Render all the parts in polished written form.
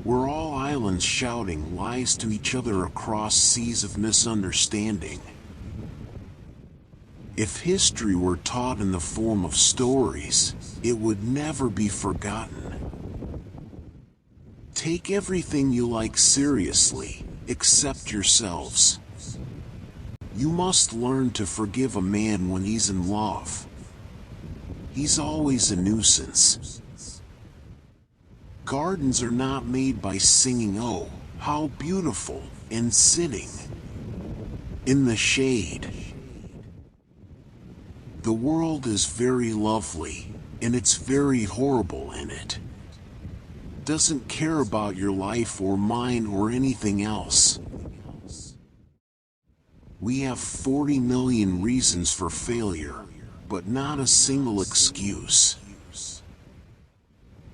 We're all islands shouting lies to each other across seas of misunderstanding. If history were taught in the form of stories, it would never be forgotten. Take everything you like seriously, except yourselves. You must learn to forgive a man when he's in love. He's always a nuisance. Gardens are not made by singing, "Oh, how beautiful," and sitting in the shade. The world is very lovely, and it's very horrible in it. Doesn't care about your life or mine or anything else. We have 40 million reasons for failure, but not a single excuse.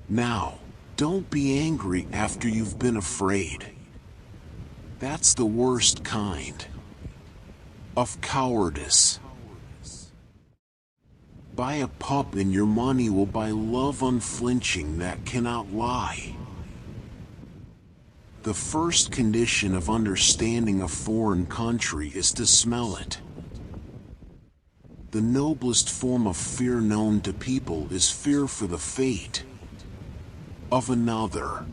Now, don't be angry after you've been afraid. That's the worst kind of cowardice. Buy a pup and your money will buy love unflinching that cannot lie. The first condition of understanding a foreign country is to smell it. The noblest form of fear known to people is fear for the fate of another.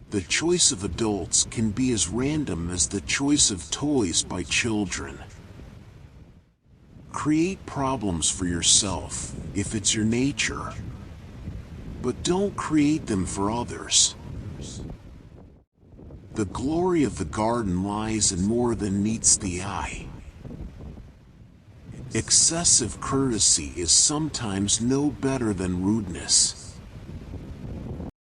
The choice of adults can be as random as the choice of toys by children. Create problems for yourself, if it's your nature, but don't create them for others. The glory of the garden lies in more than meets the eye. Excessive courtesy is sometimes no better than rudeness.